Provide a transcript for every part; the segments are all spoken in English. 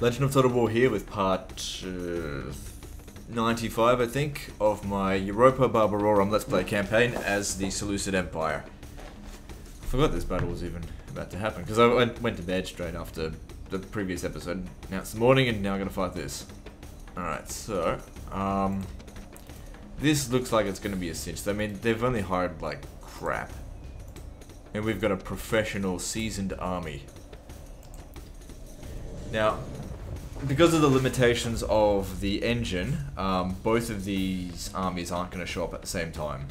Legend of Total War here with part 95, I think, of my Europa Barbarorum Let's Play campaign as the Seleucid Empire. I forgot this battle was even about to happen, because I went to bed straight after the previous episode. Now it's the morning and now I'm going to fight this. Alright, so, this looks like it's going to be a cinch. I mean, they've only hired like crap. And we've got a professional, seasoned army. Now, because of the limitations of the engine, both of these armies aren't going to show up at the same time.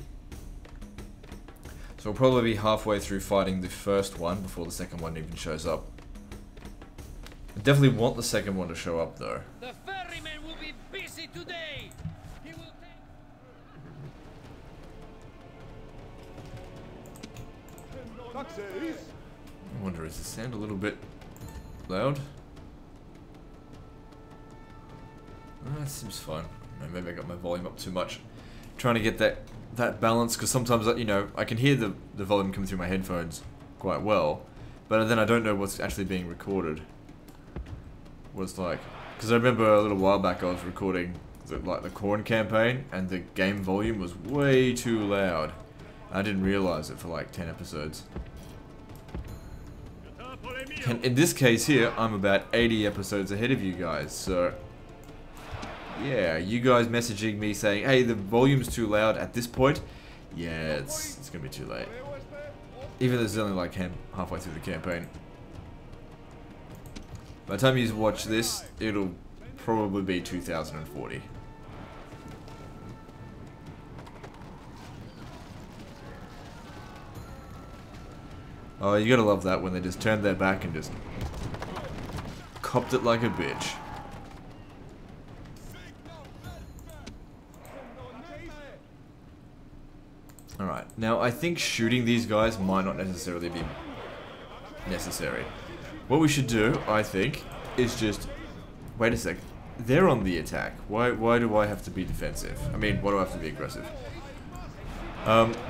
So we'll probably be halfway through fighting the first one before the second one even shows up. I definitely want the second one to show up though. The ferryman will be busy today. He will take... I wonder, is the sound a little bit loud? That seems fine. Maybe I got my volume up too much. Trying to get that balance, because sometimes, you know, I can hear the volume coming through my headphones quite well, but then I don't know what's actually being recorded. What it's like. Because I remember a little while back I was recording the corn campaign, and the game volume was way too loud. I didn't realize it for like 10 episodes. And in this case here, I'm about 80 episodes ahead of you guys, so... yeah, you guys messaging me saying, hey, the volume's too loud at this point. Yeah, it's gonna be too late. Even though it's only like halfway through the campaign. By the time you watch this, it'll probably be 2040. Oh, you gotta love that when they just turned their back and just copped it like a bitch. Alright, now I think shooting these guys might not necessarily be necessary. What we should do, I think, is just... wait a sec. They're on the attack. Why do I have to be defensive? I mean, why do I have to be aggressive?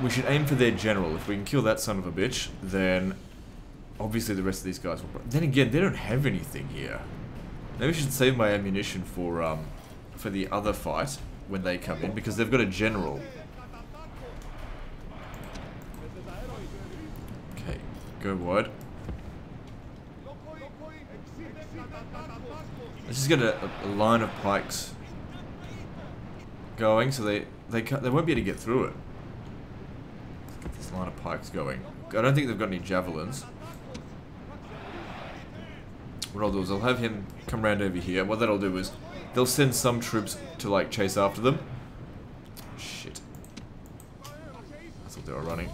We should aim for their general. If we can kill that son of a bitch, then obviously the rest of these guys will... then again, they don't have anything here. Maybe I should save my ammunition for the other fight when they come in, because they've got a general. Okay, go wide. Let's just get a line of pikes going, so they won't be able to get through it. Let's get this line of pikes going. I don't think they've got any javelins. What I'll do is I'll have him come around over here. What that'll do is they'll send some troops to like chase after them. Shit. I thought they were running.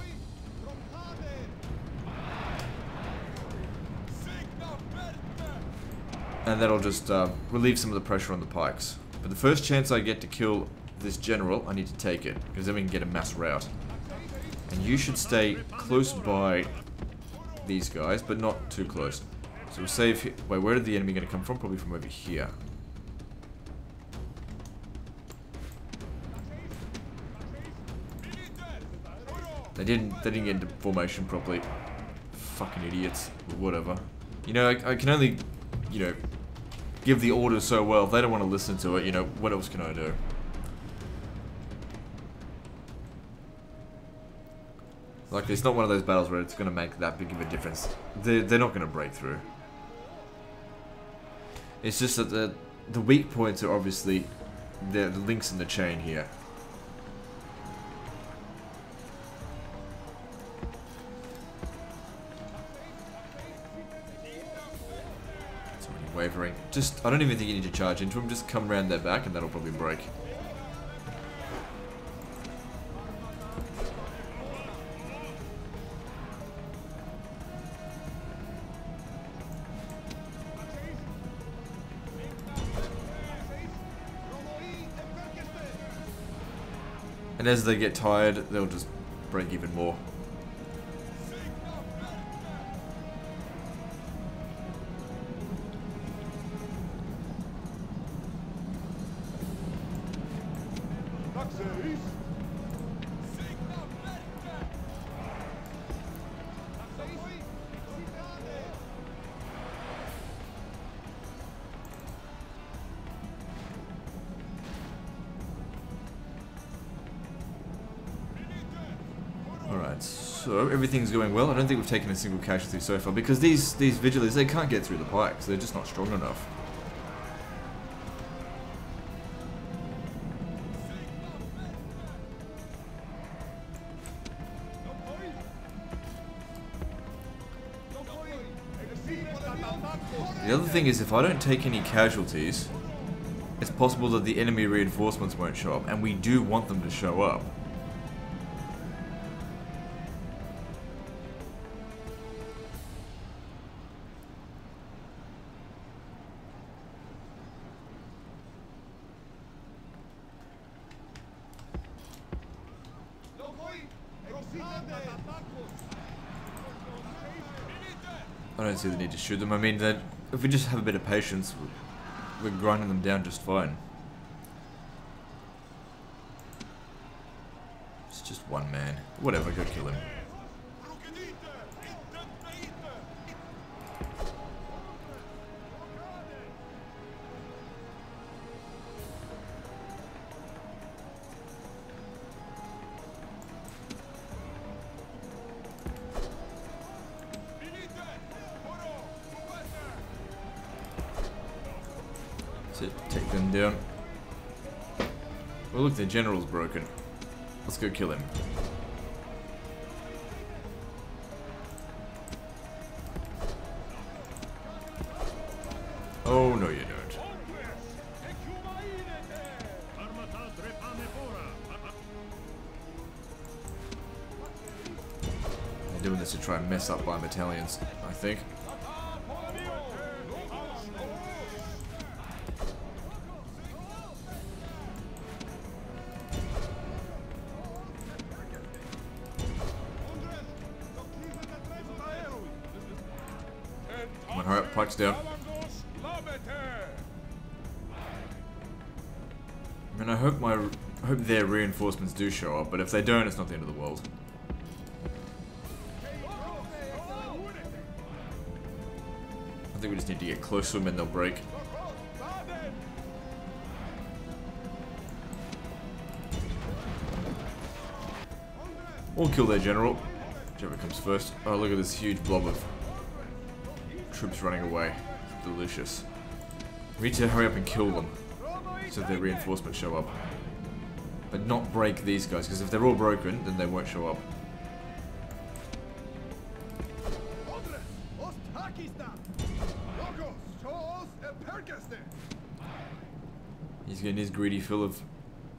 And that'll just relieve some of the pressure on the pikes. But the first chance I get to kill this general, I need to take it, because then we can get a mass rout. And you should stay close by these guys, but not too close. So we'll save... wait, where did the enemy going to come from? Probably from over here. They didn't get into formation properly. Fucking idiots. Whatever. You know, I can only, you know, give the orders so well. If they don't want to listen to it, you know, what else can I do? Like, it's not one of those battles where it's going to make that big of a difference. They're not going to break through. It's just that the weak points are obviously the links in the chain here. Wavering. Just, I don't even think you need to charge into them, just come around their back and that'll probably break. And as they get tired, they'll just break even more. So, everything's going well. I don't think we've taken a single casualty so far, because these vigilies, they can't get through the pikes. They're just not strong enough. The other thing is, if I don't take any casualties, it's possible that the enemy reinforcements won't show up, and we do want them to show up. I don't see the need to shoot them. I mean, that if we just have a bit of patience, we're grinding them down just fine. It's just one man. Whatever, go kill him. Take them down. Well, look, the general's broken. Let's go kill him. Oh, no, you don't. They're doing this to try and mess up my battalions, I think. Hurry up, pikes down. I mean, I hope their reinforcements do show up, but if they don't, it's not the end of the world. I think we just need to get close to them and they'll break. Or kill their general, whichever comes first. Oh, look at this huge blob of troops running away. It's delicious. We need to hurry up and kill them so their reinforcements show up. But not break these guys, because if they're all broken, then they won't show up. He's getting his greedy fill of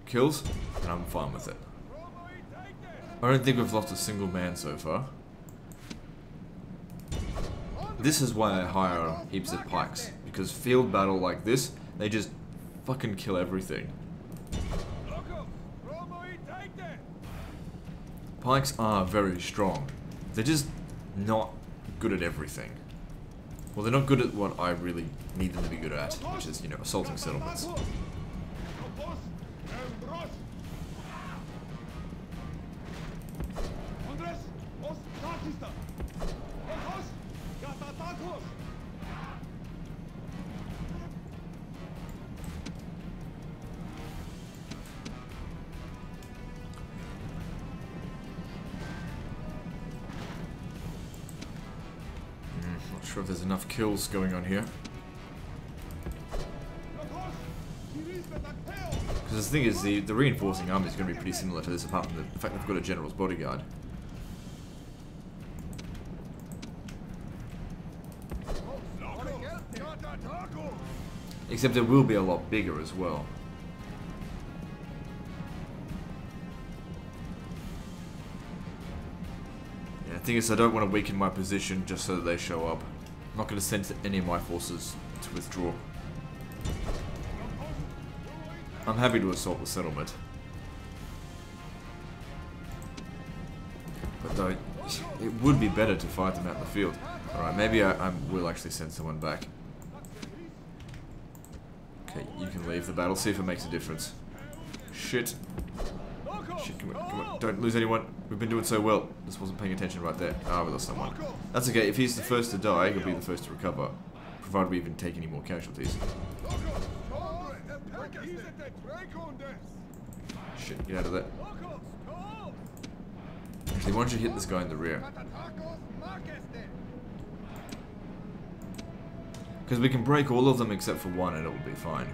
kills, and I'm fine with it. I don't think we've lost a single man so far. This is why I hire heaps of pikes, because field battle like this, they just fucking kill everything. Pikes are very strong. They're just not good at everything. Well, they're not good at what I really need them to be good at, which is, you know, assaulting settlements. Not sure if there's enough kills going on here. Because the thing is, the reinforcing army is going to be pretty similar to this, apart from the fact they've got a general's bodyguard. Except it will be a lot bigger as well. Yeah, the thing is, I don't want to weaken my position just so that they show up. I'm not going to send any of my forces to withdraw. I'm happy to assault the settlement. But though, it would be better to fight them out in the field. Alright, maybe I will actually send someone back. Okay, you can leave the battle, see if it makes a difference. Shit. Shit, come on. Don't lose anyone. We've been doing so well. Just wasn't paying attention right there. Ah, we lost someone. That's okay, if he's the first to die, he'll be the first to recover. Provided we even take any more casualties. Shit, get out of there. Actually, why don't you hit this guy in the rear? Because we can break all of them except for one and it will be fine.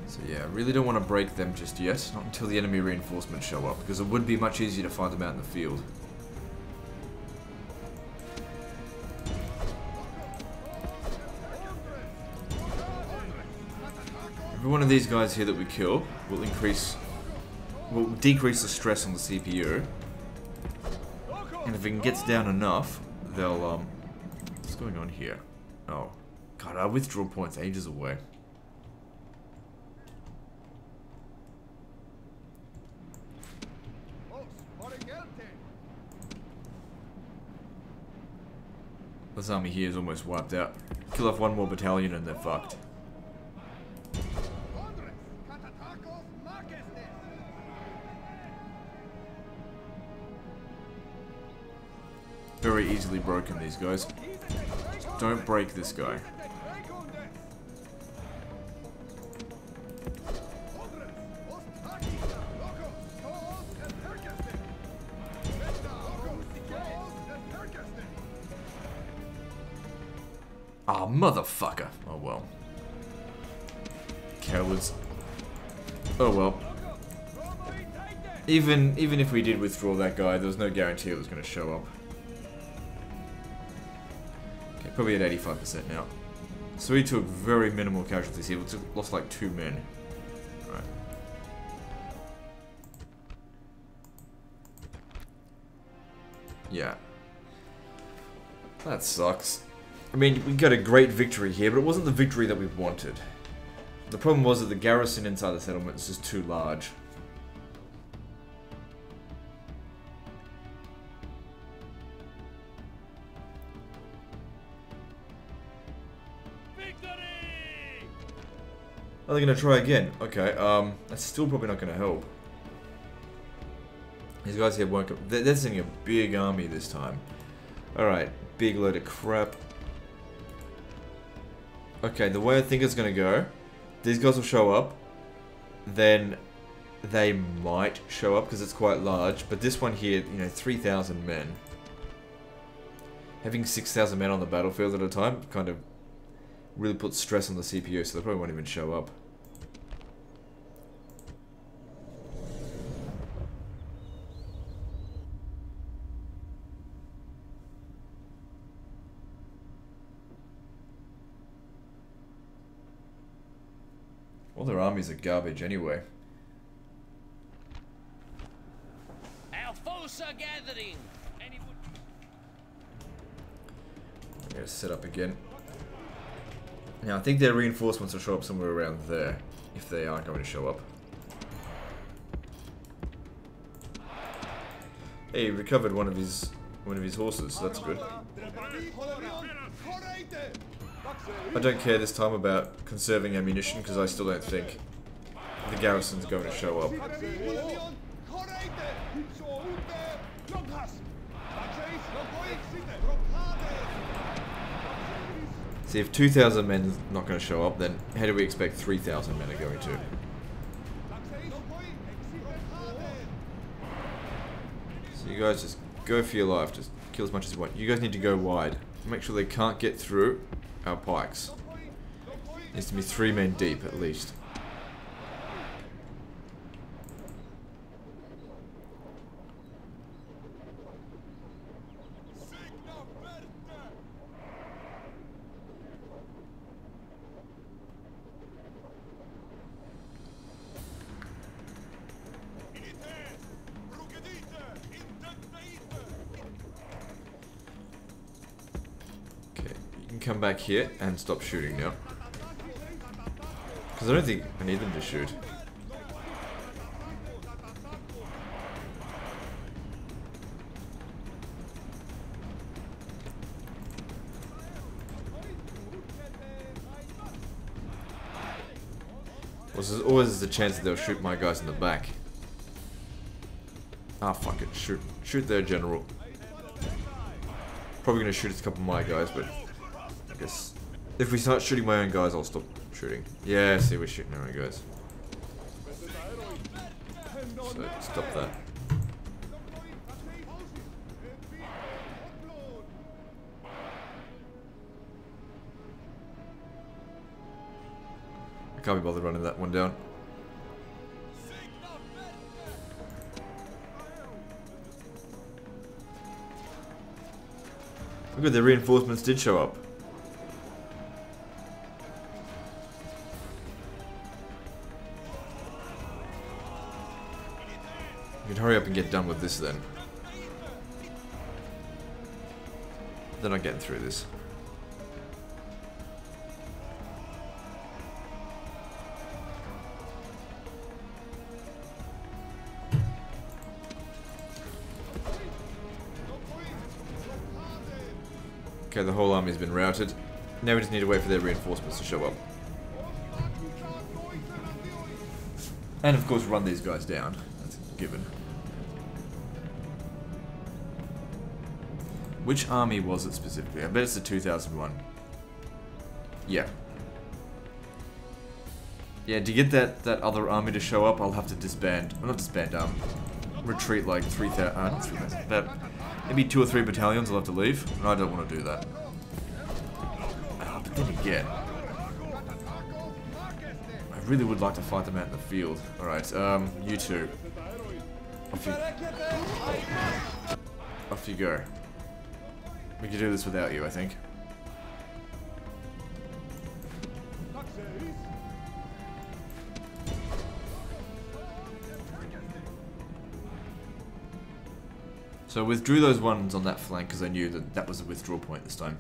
So yeah, I really don't want to break them just yet, not until the enemy reinforcements show up, because it would be much easier to fight them out in the field. Every one of these guys here that we kill will decrease the stress on the CPU, and if it gets down enough, they'll what's going on here? Oh, God, our withdrawal point's ages away. This army here is almost wiped out. Kill off one more battalion and they're fucked. Very easily broken, these guys. Don't break this guy. Ah, motherfucker. Oh well. Cowards. Oh well. Even if we did withdraw that guy, there was no guarantee it was going to show up. Okay, probably at 85% now. So we took very minimal casualties here. We lost like 2 men. Alright. Yeah. That sucks. I mean, we got a great victory here, but it wasn't the victory that we wanted. The problem was that the garrison inside the settlement is just too large. Victory! Are they going to try again? Okay, that's still probably not going to help. These guys here won't... They're sending a big army this time. Alright, big load of crap. Okay, the way I think it's going to go, these guys will show up, then they might show up because it's quite large, but this one here, you know, 3,000 men. Having 6,000 men on the battlefield at a time kind of really puts stress on the CPU, so they probably won't even show up. All their armies are garbage anyway. Our foes are gathering. Anyone? I'm going to set up again. Now I think their reinforcements will show up somewhere around there, if they are going to show up. Hey, he recovered one of his horses, so that's good. I don't care this time about conserving ammunition because I still don't think the garrison's going to show up. See, if 2,000 men is not going to show up, then how do we expect 3,000 men are going to? So you guys just go for your life, just kill as much as you want. You guys need to go wide. Make sure they can't get through our pikes. Needs to be 3 men deep at least. Come back here and stop shooting now. Because I don't think I need them to shoot. Well, there's always the chance that they'll shoot my guys in the back. Ah, fuck it. Shoot. Shoot their general. Probably gonna shoot a couple of my guys, but I guess if we start shooting my own guys, I'll stop shooting. Yeah, see, we're shooting our own guys. So, stop that. I can't be bothered running that one down. Look at the reinforcements did show up. We can hurry up and get done with this then. They're not getting through this. Okay, the whole army's been routed. Now we just need to wait for their reinforcements to show up. And of course run these guys down. That's a given. Which army was it specifically? I bet it's the 2001. Yeah. Yeah, to get that other army to show up, I'll have to disband. Well, not disband, retreat like 3,000, not 3,000, about maybe 2 or 3 battalions I'll have to leave, and I don't want to do that. But then again, I really would like to fight them out in the field. Alright, you two. Off you go. We can do this without you, I think. So I withdrew those ones on that flank because I knew that that was a withdrawal point this time.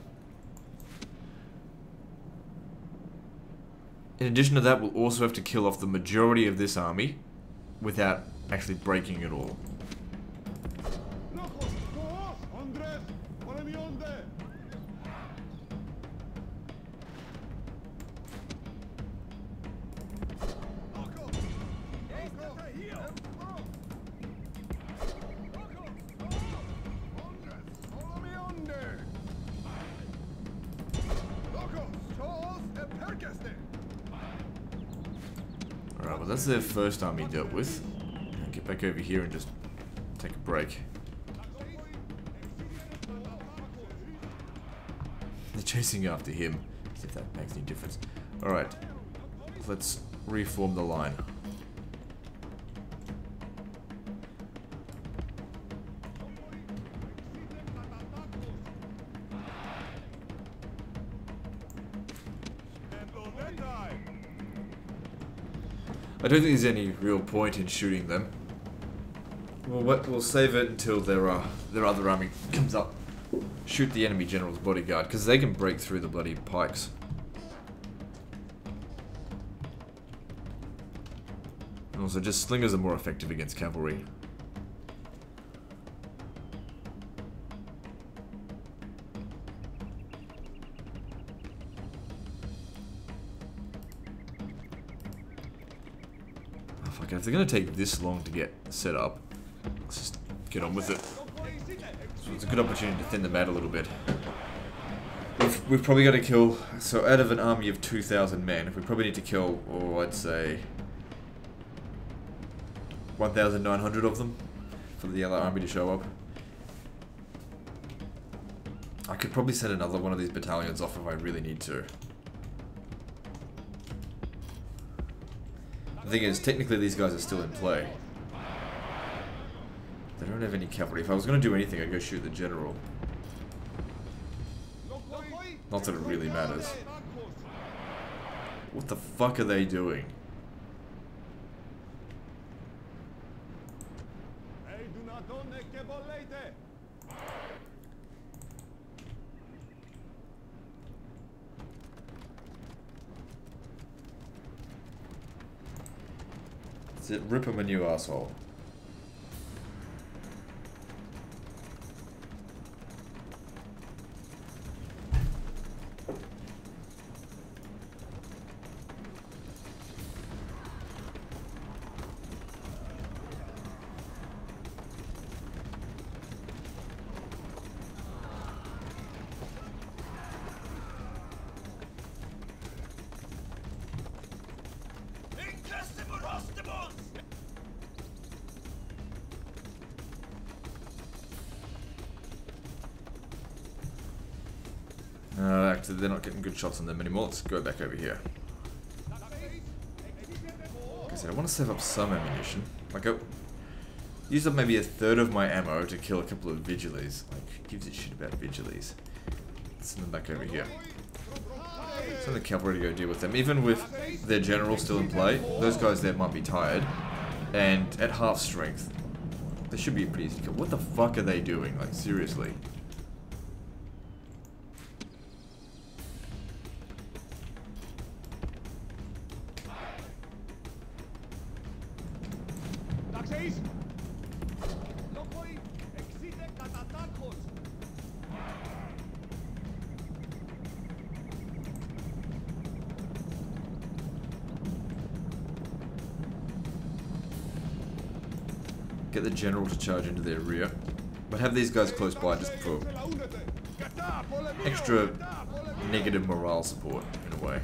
In addition to that, we'll also have to kill off the majority of this army without actually breaking it all. Alright, well that's their first army dealt with. I'll get back over here and just take a break. They're chasing after him, see if that makes any difference. Alright, let's reform the line. I don't think there's any real point in shooting them. We'll save it until their other army comes up. Shoot the enemy general's bodyguard, because they can break through the bloody pikes. And also, just slingers are more effective against cavalry. If they're going to take this long to get set up, let's just get on with it. So it's a good opportunity to thin them out a little bit. We've probably got to kill, so out of an army of 2,000 men, we probably need to kill, oh, I'd say 1,900 of them for the other army to show up. I could probably send another one of these battalions off if I really need to. The thing is, technically these guys are still in play. They don't have any cavalry. If I was going to do anything, I'd go shoot the general. Not that it really matters. What the fuck are they doing? That's it, rip him a new asshole. fact that they're not getting good shots on them anymore. Let's go back over here. Like I said, I want to save up some ammunition. Like, I used up maybe a third of my ammo to kill a couple of Vigiles. Like, who gives a shit about Vigiles? Let's send them back over here. Send the cavalry to go deal with them. Even with their general still in play, those guys there might be tired. And at half strength, they should be pretty easy to kill. What the fuck are they doing? Like, seriously. Get the general to charge into their rear, but have these guys close by just for extra negative morale support in a way.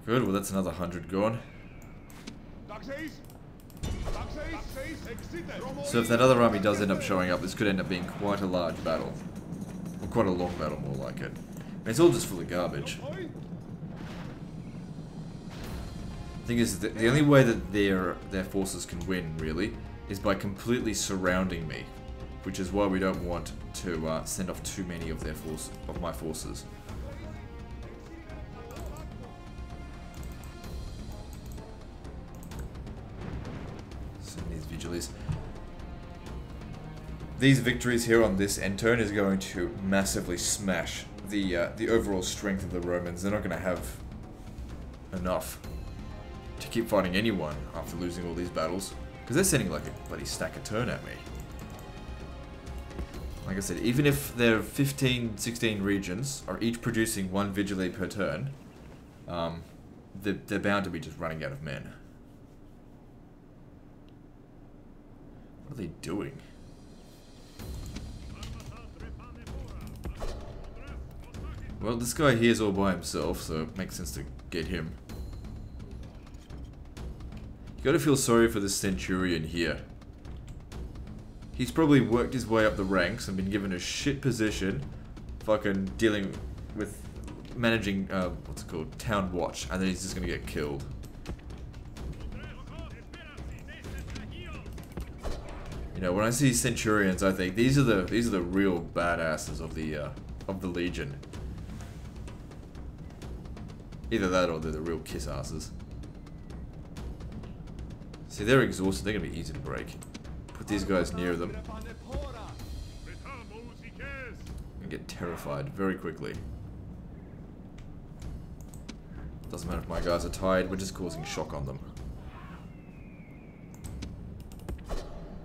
Good, well that's another 100 gone. So if that other army does end up showing up, this could end up being quite a large battle. Or quite a long battle, more like it. And it's all just full of garbage. The thing is, the only way that their forces can win, really, is by completely surrounding me. Which is why we don't want to send off too many of my forces. These victories here on this end turn is going to massively smash the overall strength of the Romans. They're not going to have enough to keep fighting anyone after losing all these battles, because they're sending like a bloody stack a turn at me. Like I said, even if their 15, 16 regions are each producing one Vigile per turn, they're bound to be just running out of men. What are they doing? Well, this guy here is all by himself, so it makes sense to get him. You gotta feel sorry for this centurion here. He's probably worked his way up the ranks and been given a shit position, fucking dealing with managing, what's it called, town watch, and then he's just gonna get killed. You know, when I see centurions, I think these are the real badasses of the legion. Either that or they're the real kiss asses. See, they're exhausted, they're gonna be easy to break. Put these guys near them. And get terrified very quickly. Doesn't matter if my guys are tired, we're just causing shock on them.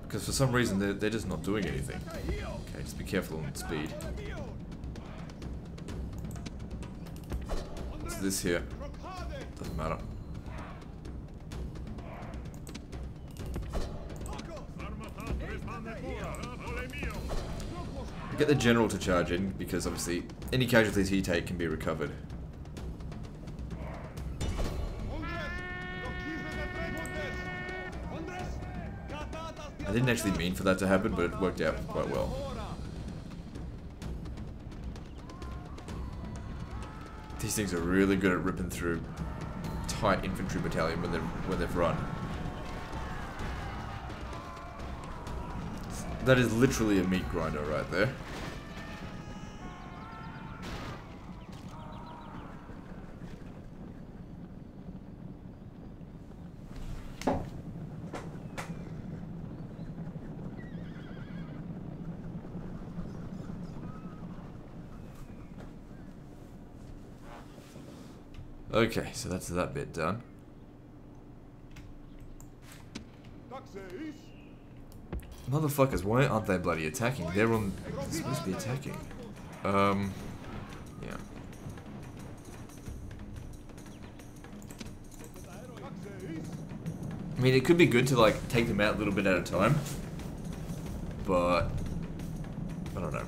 Because for some reason they're just not doing anything. Okay, just be careful on speed. What's this here? Doesn't matter. Get the general to charge in, because obviously any casualties he take can be recovered. I didn't actually mean for that to happen, but it worked out quite well. These things are really good at ripping through tight infantry battalion when they've run. That is literally a meat grinder right there. Okay, so that's that bit done. Motherfuckers, why aren't they bloody attacking? They're supposed to be attacking. Yeah. I mean, it could be good to like take them out a little bit at a time, but I don't know.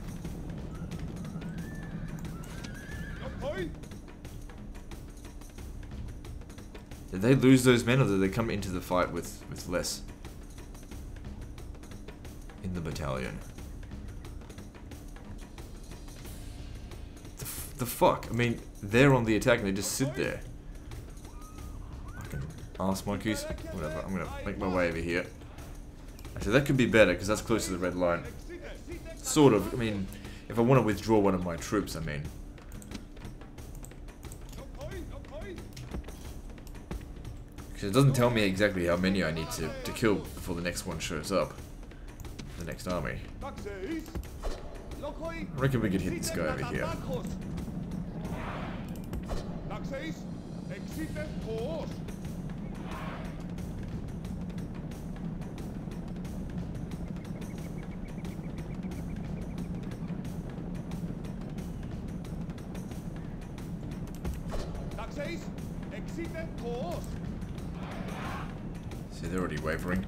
Did they lose those men, or did they come into the fight with less in the battalion? The fuck? I mean, they're on the attack and they just sit there. Fucking arse monkeys. Whatever, I'm gonna make my way over here. Actually, that could be better because that's close to the red line. Sort of. I mean, if I want to withdraw one of my troops, I mean. Because it doesn't tell me exactly how many I need to kill before the next one shows up. The next army. I reckon we could hit this guy over here. See, they're already wavering.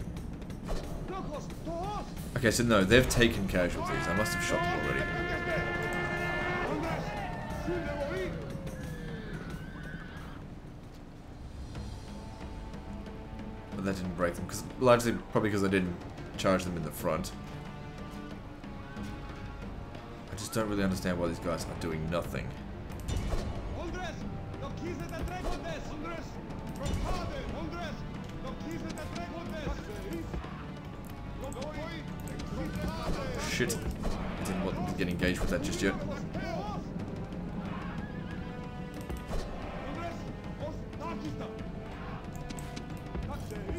Okay, so no, they've taken casualties. I must have shot them already. But that didn't break them, because largely probably because I didn't charge them in the front. I just don't really understand why these guys are doing nothing. Shit. I didn't want them to get engaged with that just yet.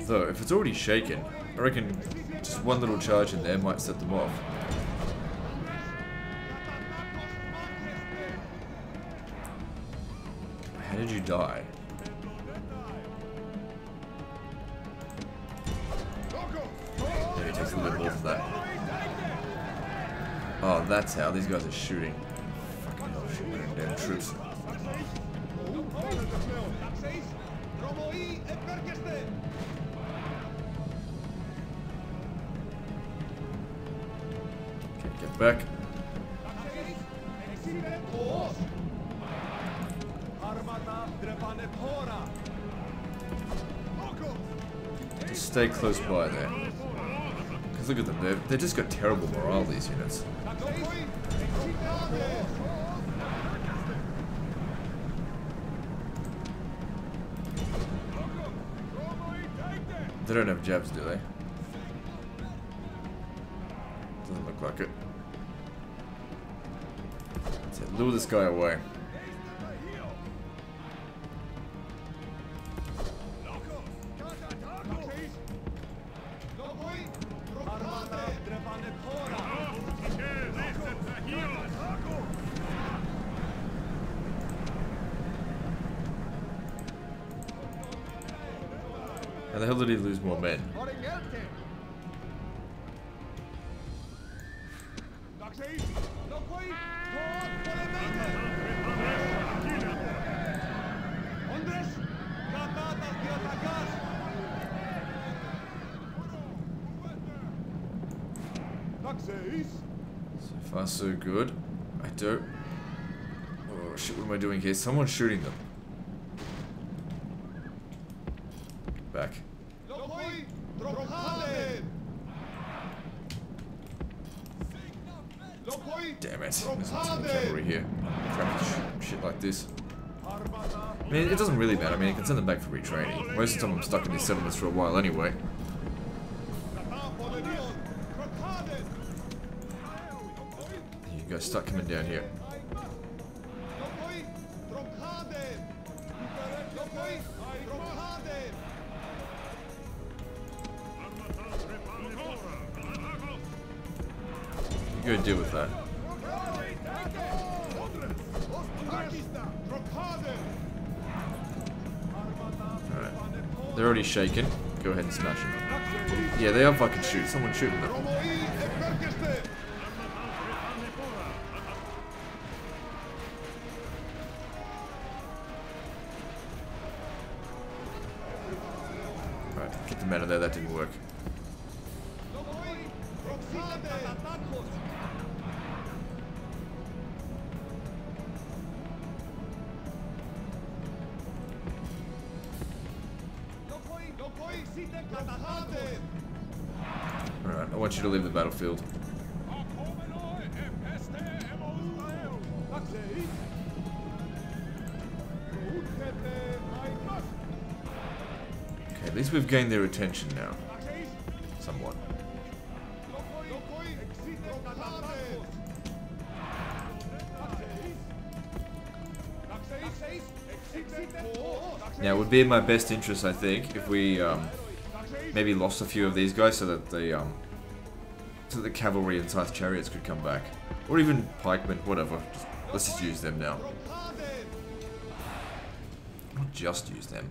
Though, if it's already shaken, I reckon just one little charge in there might set them off. How did you die? Maybe it takes a little more for that. Oh, that's how these guys are shooting. Fucking hell, shooting their damn troops. Okay, get back. Just stay close by there. Because look at them, they've just got terrible morale, these units. They don't have jabs, do they? Doesn't look like it. So lure this guy away. How the hell did he lose more men? So far so good. I don't... Oh shit, what am I doing here? Someone's shooting them. Back. Damn it. There's some cavalry here. Shit like this. I mean, it doesn't really matter. I mean, you can send them back for retraining. Most of the time I'm stuck in these settlements for a while anyway. You guys start coming down here. You go deal with that. Alright. They're already shaken. Go ahead and smash them. Yeah, they are fucking shooting. Someone's shooting them. Alright, get the men out of there. That didn't work. Alright, I want you to leave the battlefield. Okay, at least we've gained their attention now. Somewhat. Now, it would be in my best interest, I think, if we maybe lost a few of these guys so that the cavalry and scythe chariots could come back, or even pikemen, whatever. Let's just use them now. Not just use them.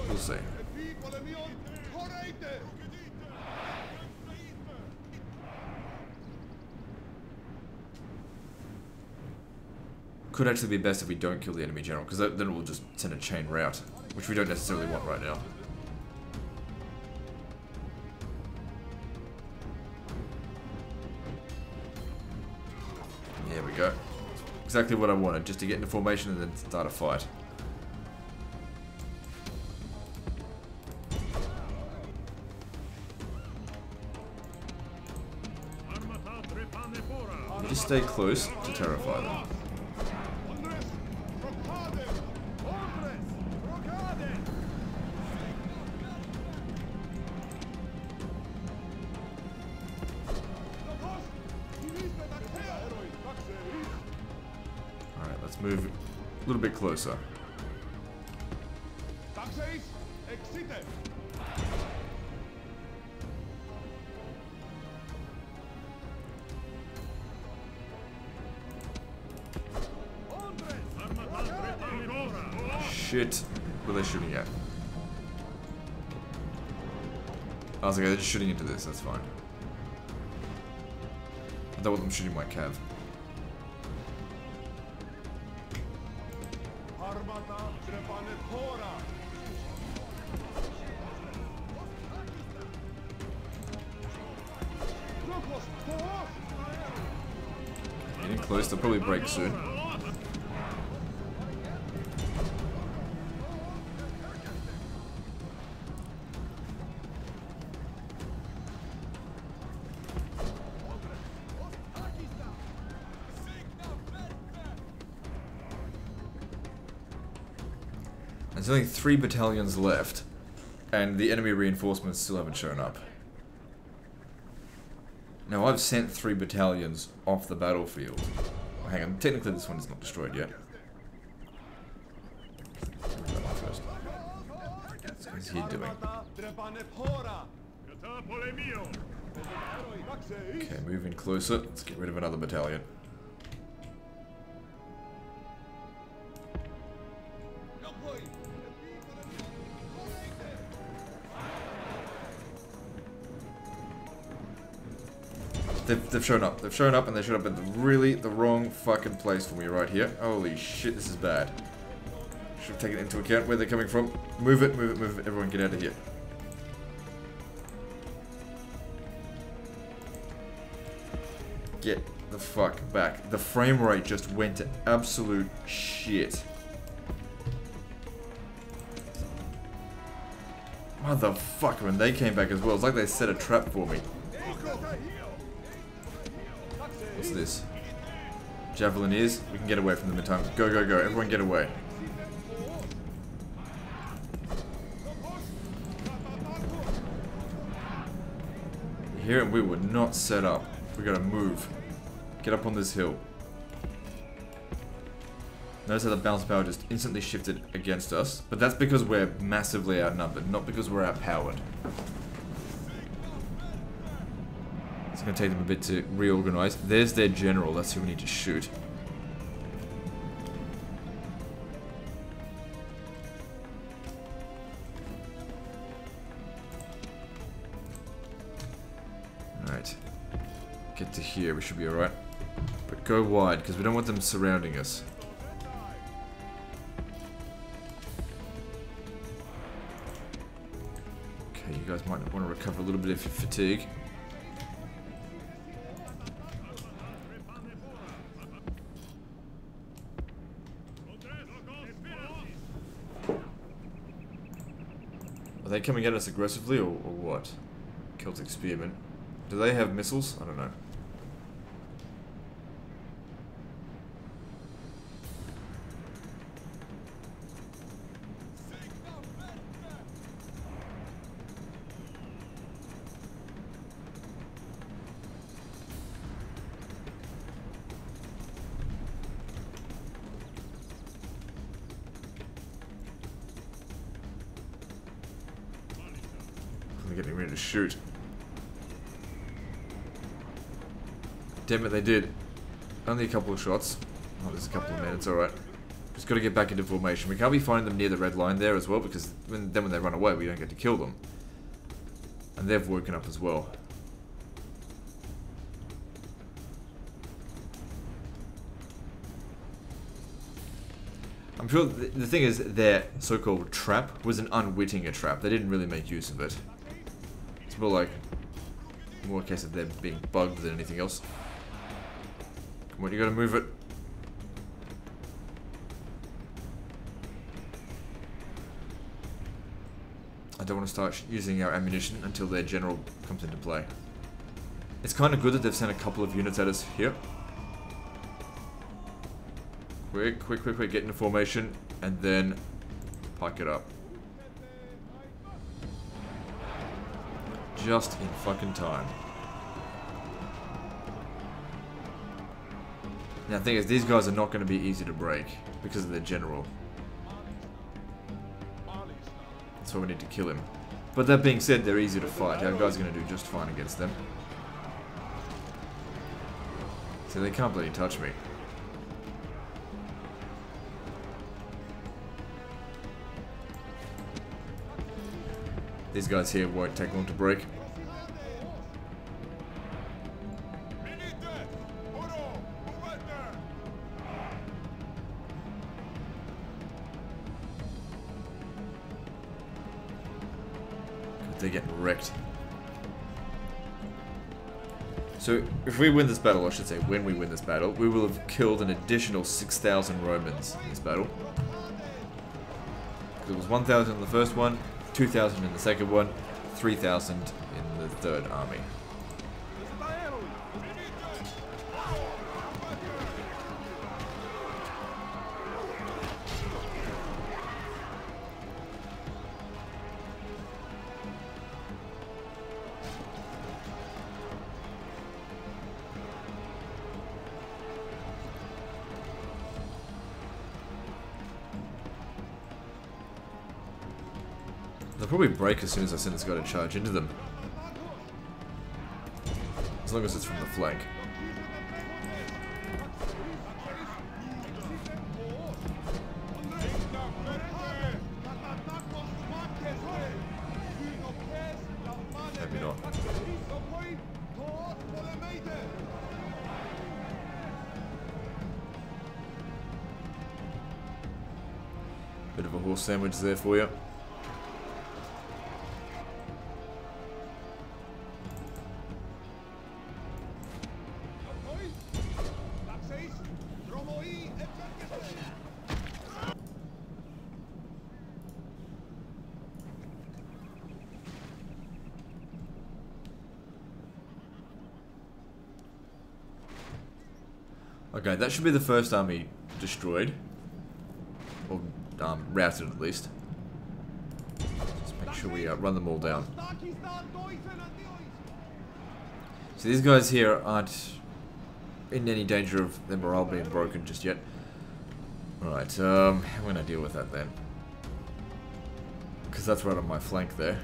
We'll see. Could actually be best if we don't kill the enemy general, because then it will just send a chain rout, which we don't necessarily want right now. There we go. Exactly what I wanted, just to get into formation and then start a fight. You just stay close to terrify them. Alright, let's move a little bit closer. Shit. What are they shooting at? I was like, they're just shooting into this, that's fine. I don't want them shooting my cav. Getting close, they'll probably break soon. There's only 3 battalions left, and the enemy reinforcements still haven't shown up. Now, I've sent 3 battalions off the battlefield. Oh, hang on, technically this one is not destroyed yet. First. What's he doing? Okay, moving closer. Let's get rid of another battalion. They've shown up. They've shown up, and they showed up at the wrong fucking place for me right here. Holy shit, this is bad. Should have taken into account where they're coming from. Move it, move it, move it. Everyone get out of here. Get the fuck back. The frame rate just went to absolute shit. Motherfucker, and they came back as well. It's like they set a trap for me. What's this? Javelineers? We can get away from them in time. Go, go, go. Everyone get away. Here we were not set up. We gotta move. Get up on this hill. Notice how the balance power just instantly shifted against us. But that's because we're massively outnumbered, not because we're outpowered. It's going to take them a bit to reorganize. There's their general. That's who we need to shoot. Alright. Get to here. We should be alright. But go wide, because we don't want them surrounding us. recover a little bit of fatigue. Are they coming at us aggressively or what? Celtic Spearmen. Do they have missiles? I don't know. I'm getting ready to shoot. Damn it, they did. Only a couple of shots. Oh, there's a couple of minutes, alright. Just gotta get back into formation. We can't be finding them near the red line there as well, because then when they run away, we don't get to kill them. And they've woken up as well. I'm sure the thing is, their so-called trap was an unwitting trap. They didn't really make use of it. It's more like, more a case of them being bugged than anything else. Come on, you gotta move it. I don't want to start using our ammunition until their general comes into play. It's kind of good that they've sent a couple of units at us here. Quick, quick, quick, quick, get into formation, and then pike it up. Just in fucking time. Now the thing is, these guys are not going to be easy to break because of their general. That's why we need to kill him. But that being said, they're easy to fight. Our guys are going to do just fine against them. So they can't bloody touch me. These guys here won't take long to break. They're getting wrecked. So, if we win this battle, I should say when we win this battle, we will have killed an additional 6,000 Romans in this battle. It was 1,000 in the first one, 2,000 in the second one, 3,000 in the third army. They'll probably break as soon as I send this guy to charge into them. As long as it's from the flank. Maybe not. Bit of a horse sandwich there for you. Okay, that should be the first army destroyed. Or routed at least. Just make sure we run them all down. So these guys here aren't in any danger of their morale being broken just yet. Alright, how am I going to deal with that then? Because that's right on my flank there.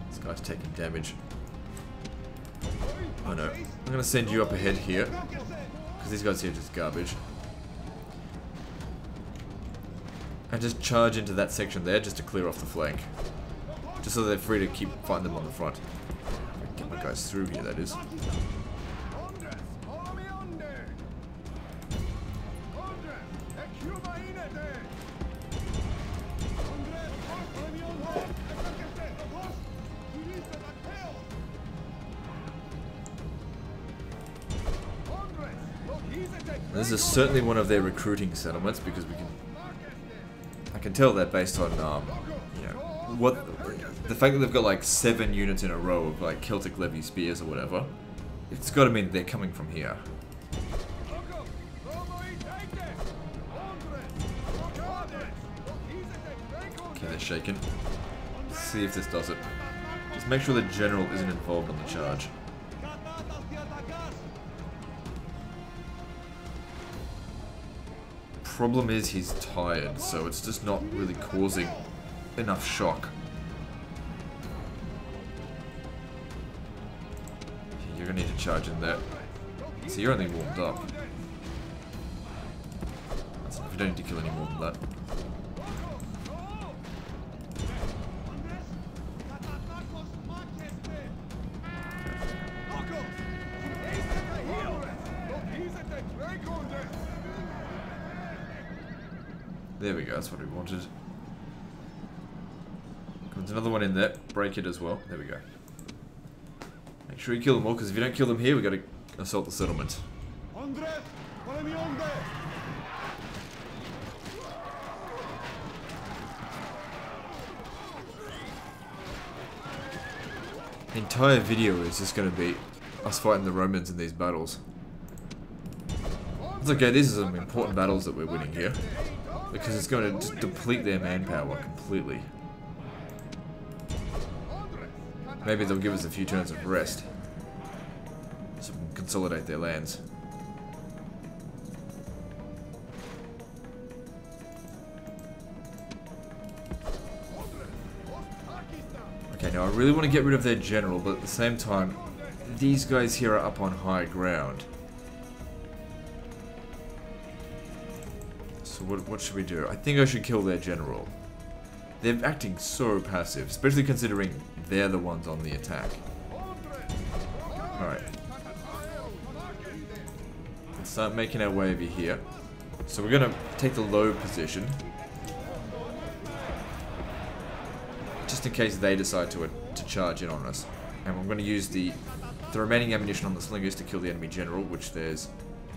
This guy's taking damage. Oh no. I'm going to send you up ahead here. Because these guys here are just garbage. And just charge into that section there just to clear off the flank. Just so they're free to keep fighting them on the front. Get my guys through here, that is. this is certainly one of their recruiting settlements because I can tell that based on you know, the fact that they've got like 7 units in a row of like Celtic levy spears or whatever. It's got to mean they're coming from here. Okay, they're shaken. Let's see if this does it. Just make sure the general isn't involved in the charge. Problem is he's tired, so it's just not really causing enough shock. You're gonna need to charge in there. So you're only warmed up. That's enough. You don't need to kill any more than that. There we go, that's what we wanted. There's another one in there. Break it as well. There we go. Make sure you kill them all, because if you don't kill them here, we got to assault the settlement. The entire video is just going to be us fighting the Romans in these battles. It's okay, these are some important battles that we're winning here. Because it's going to just deplete their manpower completely. Maybe they'll give us a few turns of rest. So we can consolidate their lands. Okay, now I really want to get rid of their general, but at the same time, these guys here are up on high ground. So what should we do? I think I should kill their general. They're acting so passive, especially considering they're the ones on the attack. Alright. Let's start making our way over here. So we're gonna take the low position. Just in case they decide to charge in on us. And we're gonna use the remaining ammunition on the slingers to kill the enemy general, which there's,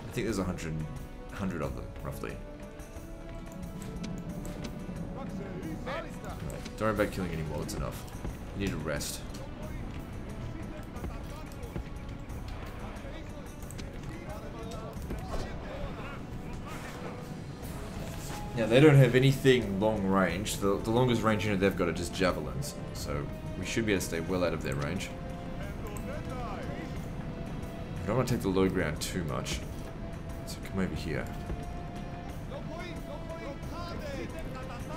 I think there's 100 of them, roughly. Don't worry about killing any more, it's enough. You need to rest. Now they don't have anything long range. The longest range unit they've got are just javelins. So we should be able to stay well out of their range. I don't want to take the low ground too much. So come over here.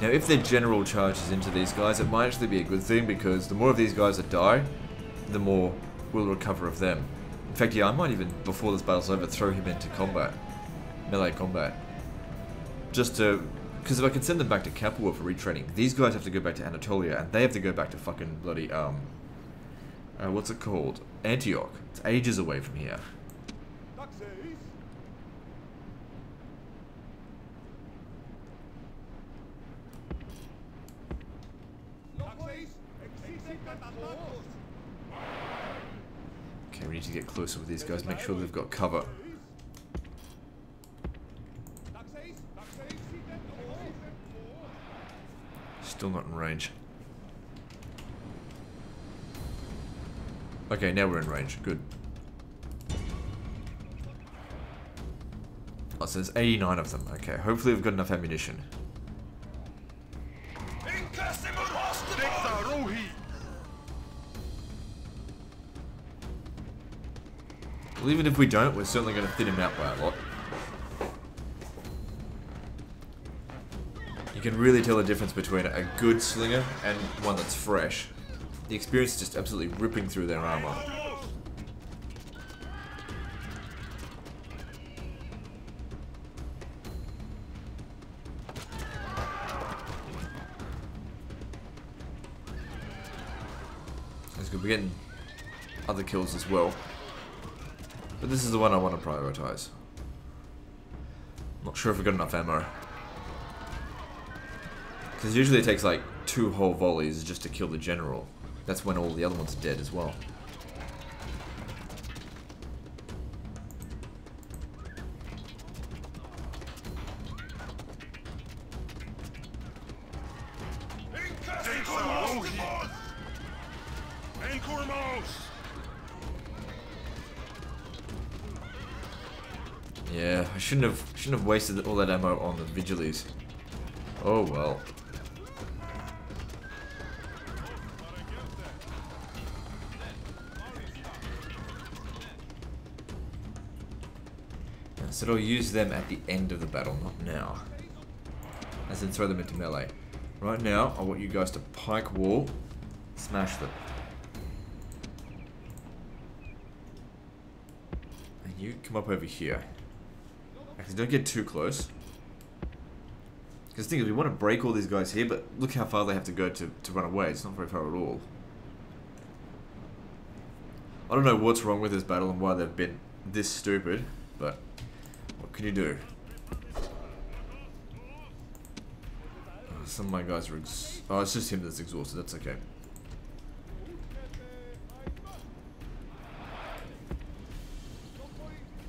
Now, if their general charges into these guys, it might actually be a good thing, because the more of these guys that die, the more we'll recover of them. In fact, yeah, I might even, before this battle's over, throw him into combat. Melee combat. Just to... because if I can send them back to Capua for retraining, these guys have to go back to Anatolia, and they have to go back to fucking bloody, what's it called? Antioch. It's ages away from here. Okay, we need to get closer with these guys, make sure they've got cover. Still not in range. Okay, now we're in range. Good. Oh, so there's 89 of them. Okay, hopefully we've got enough ammunition. Well, even if we don't, we're certainly going to thin him out by a lot. You can really tell the difference between a good slinger and one that's fresh. The experience is just absolutely ripping through their armor. That's good. We're getting other kills as well. But this is the one I want to prioritize. Not sure if we've got enough ammo. Because usually it takes like 2 whole volleys just to kill the general. That's when all the other ones are dead as well. Yeah, I shouldn't have wasted all that ammo on the Vigiles. Oh well. So I'll use them at the end of the battle, not now. As in throw them into melee. Right now, I want you guys to pike wall, smash them. And you come up over here. Actually, don't get too close. Because the thing is, we want to break all these guys here, but look how far they have to go to run away. It's not very far at all. I don't know what's wrong with this battle and why they've been this stupid, but what can you do? Some of my guys are oh, it's just him that's exhausted, that's okay.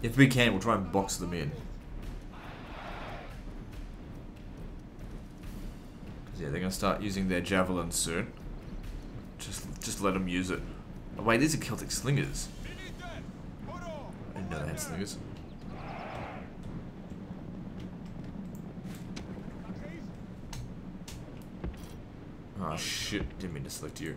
If we can, we'll try and box them in. Yeah, they're gonna start using their javelins soon. Just let them use it. Oh wait, these are Celtic slingers. I didn't know they had slingers. Oh shit, didn't mean to select you.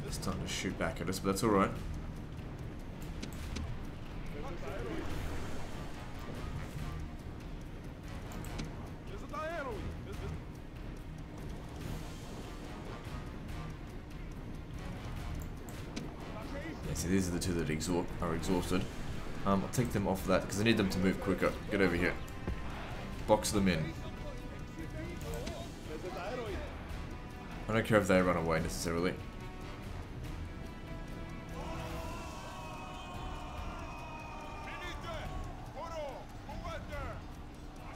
They're starting to shoot back at us, but that's alright. See, these are the two that are exhausted. I'll take them off that because I need them to move quicker. Get over here. Box them in. I don't care if they run away necessarily.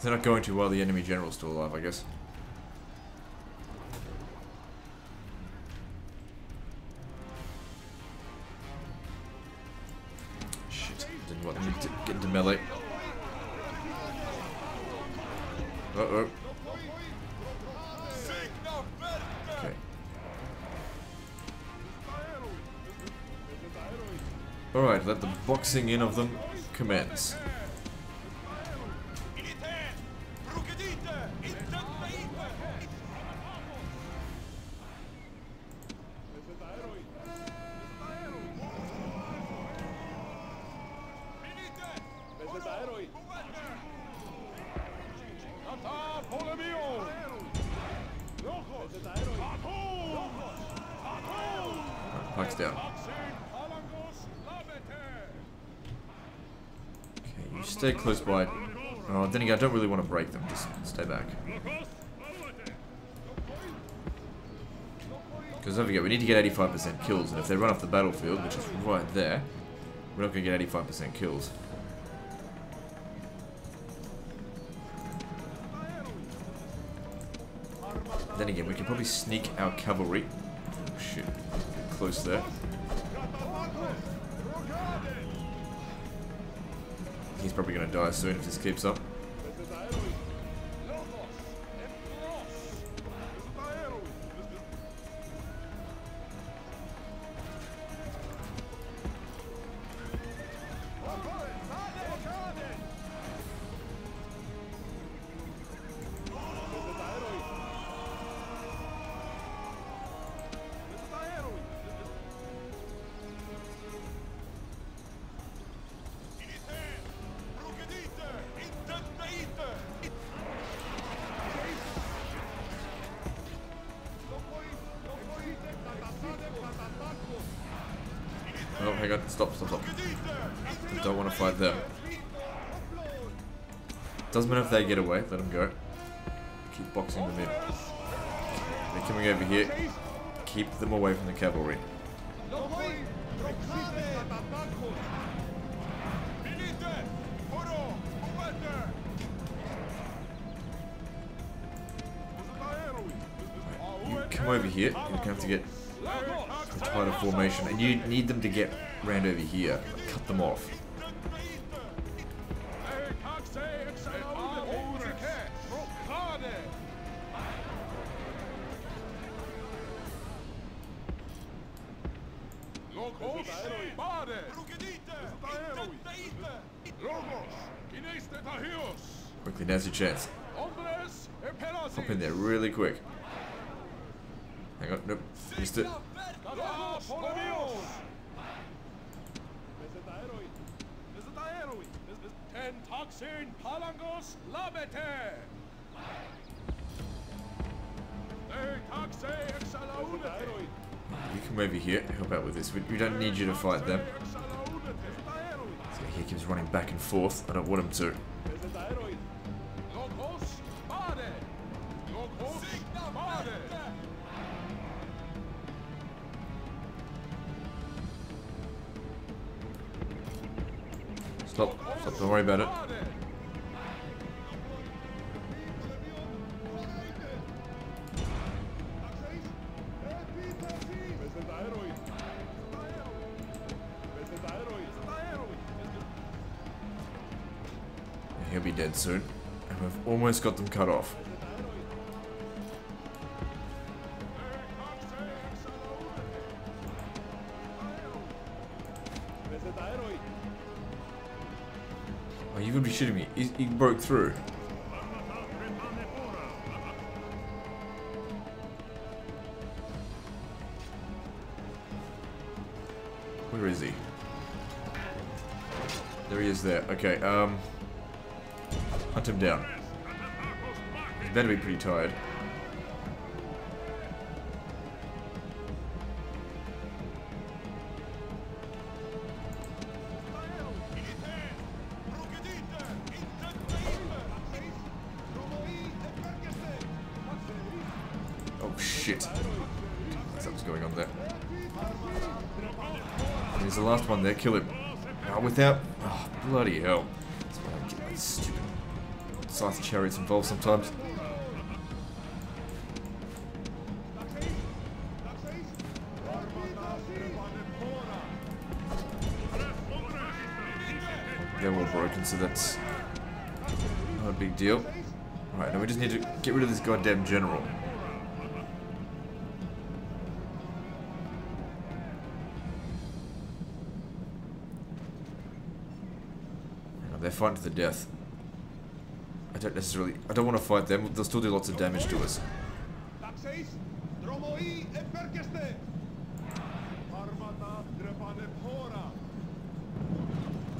They're not going to while the enemy general's still alive, I guess. Didn't want them to get into melee. Uh-oh. Okay. Alright, let the boxing in of them commence. Pikes down. Okay, you stay close by. Oh, then again, I don't really want to break them. Just stay back. Because don't forget, we need to get 85% kills, and if they run off the battlefield, which is right there, we're not going to get 85% kills. Then again, we can probably sneak our cavalry. Oh shit, get close there. He's probably going to die soon if this keeps up. Oh, hang on. Stop. I don't want to fight them. Doesn't matter if they get away. Let them go. Keep boxing them in. They're coming over here. Keep them away from the cavalry. Right, you come over here. You're going to have to get a tighter formation. And you need them to get round over here. Cut them off. Quickly, now's your chance. Hop in there really quick. Hang on, nope, missed it. You come over here, help out with this. We don't need you to fight them. So he keeps running back and forth. I don't want him to. Stop, don't worry about it. He'll be dead soon. And we've almost got them cut off. Oh, you could be shitting me. He broke through. Where is he? There he is there. Okay, hunt him down. He's better be pretty tired. Oh shit. Something's going on there. Here's the last one there. Kill him. Oh, without... Oh, bloody hell. That's why I get these stupid scythe chariots involved sometimes. They're all broken, so that's not a big deal. Alright, now we just need to get rid of this goddamn general. They're fighting to the death. I don't want to fight them. They'll still do lots of damage to us.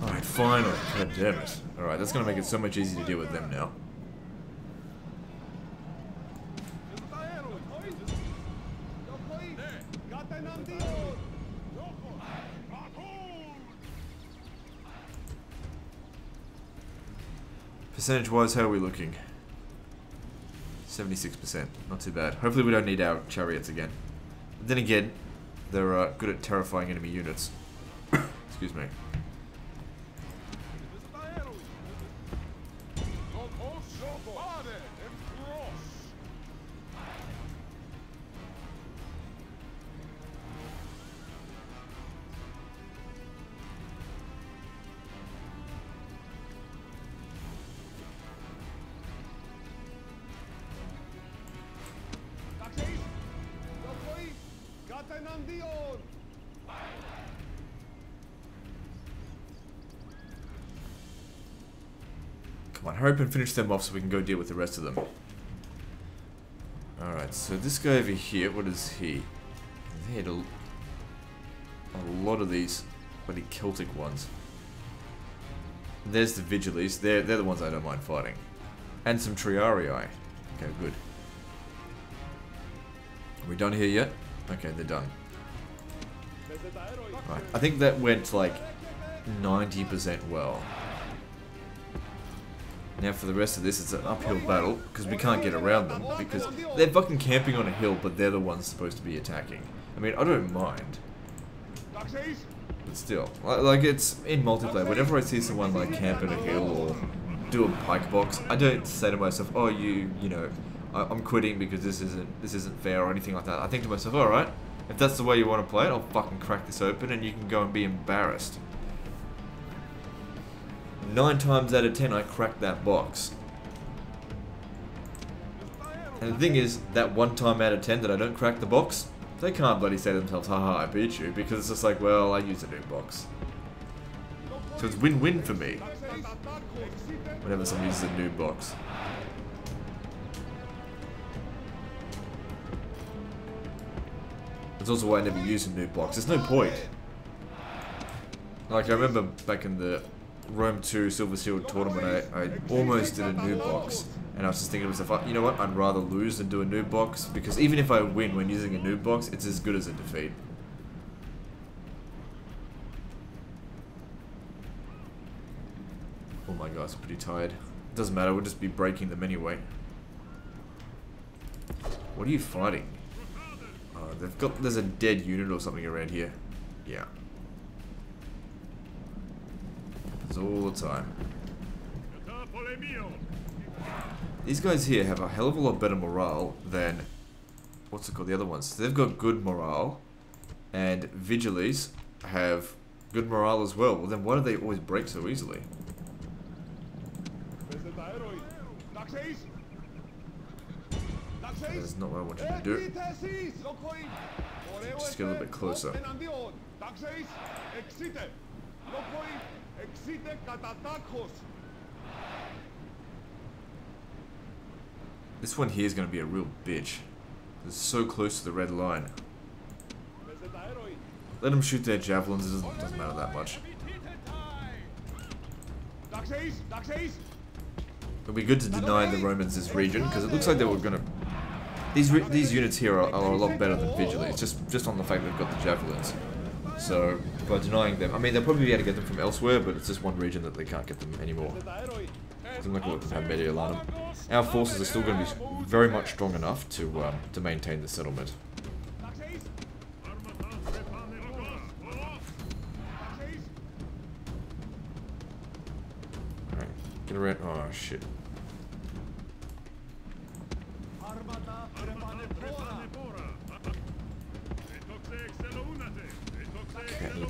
Alright, finally. God damn it. Alright, that's going to make it so much easier to deal with them now. Percentage-wise, how are we looking? 76%. Not too bad. Hopefully we don't need our chariots again. But then again, they're good at terrifying enemy units. Excuse me. Come on, hurry up and finish them off so we can go deal with the rest of them. Alright, so this guy over here, what is he? He had a lot of these bloody Celtic ones. There's the Vigiles, they're the ones I don't mind fighting. And some Triarii. Okay, good. Are we done here yet? Okay, they're done. Right, I think that went like 90% well. Now for the rest of this, it's an uphill battle, because we can't get around them, because they're fucking camping on a hill, but they're the ones supposed to be attacking. I mean, I don't mind. But still, like it's in multiplayer, whenever I see someone like camp on a hill or do a pike box, I don't say to myself, oh you know, I'm quitting because this isn't fair or anything like that. I think to myself, alright, If that's the way you want to play it, I'll fucking crack this open and you can go and be embarrassed. 9 times out of 10 I cracked that box. And the thing is, that 1 time out of 10 that I don't crack the box, they can't bloody say to themselves, haha, I beat you, because it's just like, well, I used a new box. So it's win-win for me whenever someone uses a new box. That's also why I never use a new box. There's no point. Like, I remember back in the Rome 2 Silver Seal tournament, I almost did a new box. And I was just thinking to myself, you know what, I'd rather lose than do a new box, because even if I win when using a new box, it's as good as a defeat. Oh my gosh, I'm pretty tired. It doesn't matter, we'll just be breaking them anyway. What are you fighting? There's a dead unit or something around here. Yeah. Happens all the time. These guys here have a hell of a lot better morale than, what's it called, the other ones. So they've got good morale, and Vigiles have good morale as well. Well then why do they always break so easily? That's not what I want you to do. Just get a little bit closer. This one here is going to be a real bitch. It's so close to the red line. Let them shoot their javelins, it doesn't matter that much. It'll be good to deny the Romans this region, because it looks like they were going to... These units here are a lot better than Vigiles, just on the fact they've got the javelins. So, by denying them... I mean, they'll probably be able to get them from elsewhere, but it's just one region that they can't get them anymore. I'm not going to have Mediolanum. Our forces are still going to be very much strong enough to maintain the settlement. Alright, get around. Oh shit.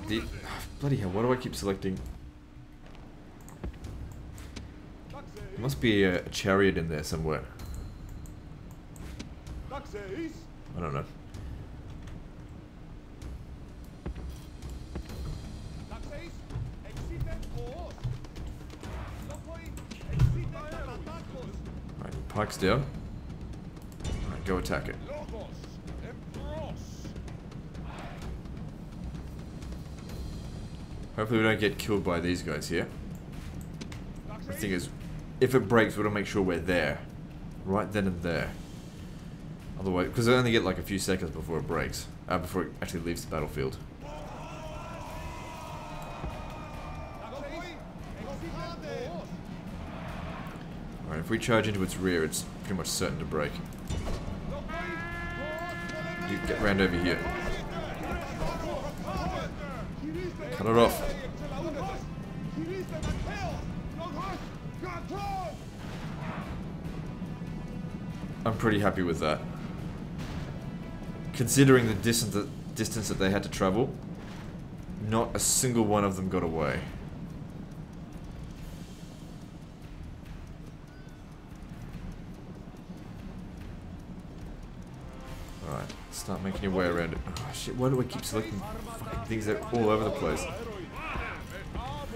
Okay, bloody hell, why do I keep selecting? There must be a chariot in there somewhere. I don't know. Alright, pikes down. Alright, go attack it. Hopefully we don't get killed by these guys here. The thing is, if it breaks, we'll make sure we're there. Right then and there. Otherwise, because I only get like a few seconds before it breaks. Before it actually leaves the battlefield. Alright, if we charge into its rear, it's pretty much certain to break. You get round over here. Cut it off. I'm pretty happy with that. Considering the distance that they had to travel, not a single one of them got away. Alright, start making your way around it. Oh shit, why do I keep selecting fucking things that are all over the place?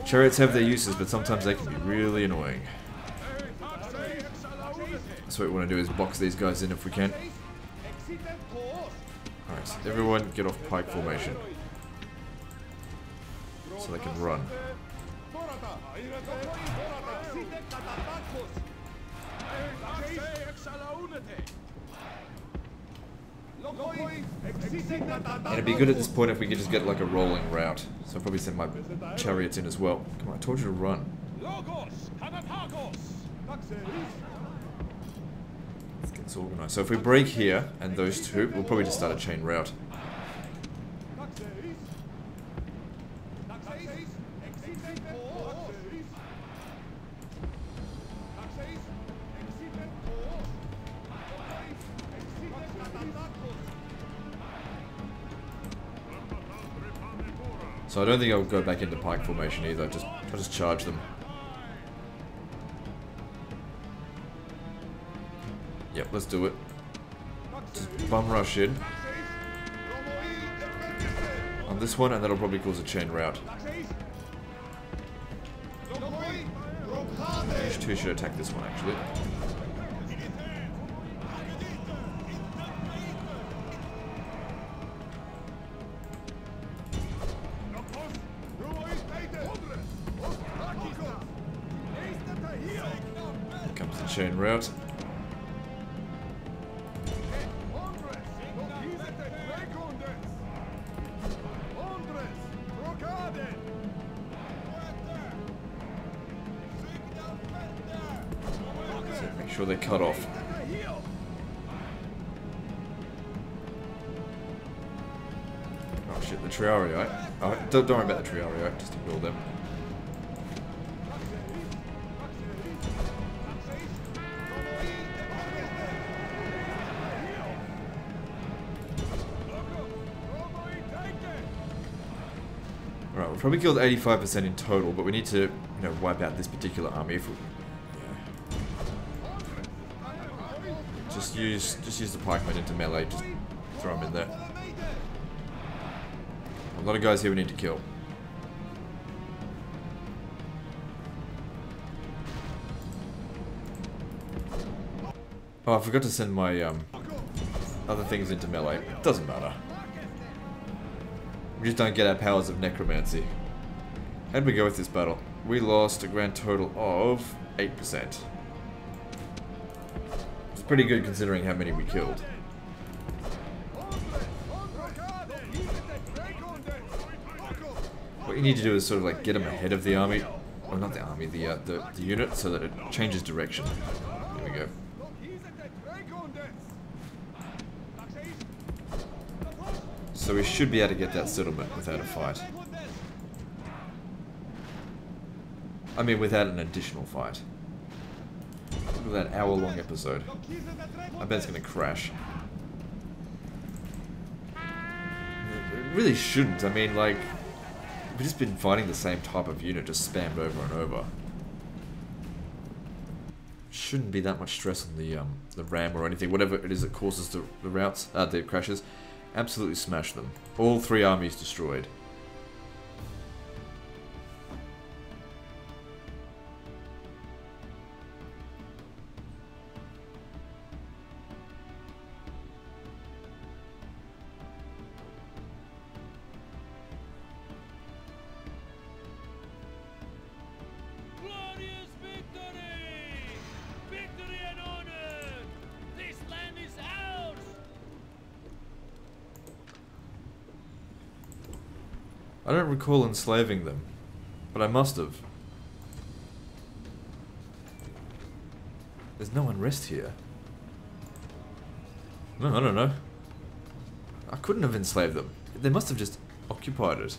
Chariots have their uses, but sometimes they can be really annoying. So what we want to do is box these guys in if we can. Alright, so everyone get off pike formation. So they can run. And it'd be good at this point if we could just get like a rolling route. So I'll probably send my chariots in as well. Come on, I told you to run. Let's get this organized. So if we break here and those two, we'll probably just start a chain route. So I don't think I'll go back into pike formation either. I'll just charge them. Yep, let's do it. Just bum rush in on this one, and that'll probably cause a chain rout. H2 should attack this one actually. Here comes the chain rout. Make sure they're cut off. Oh shit, the Triarii. Oh, don't worry about the Triarii, just ignore them. Alright, we've probably killed 85% in total, but we need to, wipe out this particular army if we... Just use the pikemen into melee, just throw them in there. A lot of guys here we need to kill. Oh, I forgot to send my other things into melee. Doesn't matter. We just don't get our powers of necromancy. How'd we go with this battle? We lost a grand total of 8%. It's pretty good considering how many we killed. What you need to do is sort of like get them ahead of the army. Or not the army, the unit, so that it changes direction. There we go. So we should be able to get that settlement without a fight. I mean, without an additional fight. Look at that hour-long episode. I bet it's going to crash. It really shouldn't. I mean, like, we've just been fighting the same type of unit, just spammed over and over. Shouldn't be that much stress on the RAM or anything. Whatever it is that causes the routes, the crashes. Absolutely smash them. All 3 armies destroyed. Glorious victory! Victory and honor! This land is ours! I don't recall enslaving them, but I must have. There's no unrest here. No, I don't know. I couldn't have enslaved them. They must have just occupied it.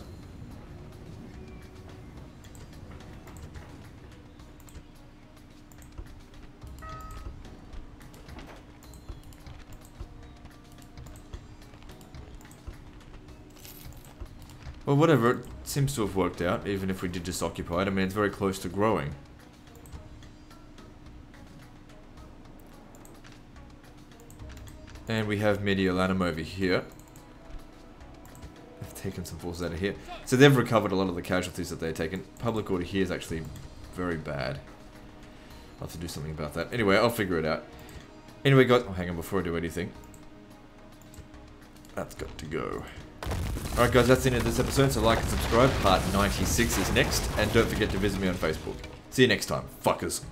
Well, whatever, it seems to have worked out, even if we did just occupy it. I mean, it's very close to growing. And we have Mediolanum over here. They've taken some forces out of here. So they've recovered a lot of the casualties that they've taken. Public order here is actually very bad. I'll have to do something about that. Anyway, I'll figure it out. Anyway, guys, oh, hang on before I do anything. That's got to go. Alright guys, that's the end of this episode, so like and subscribe. Part 96 is next, and don't forget to visit me on Facebook. See you next time, fuckers.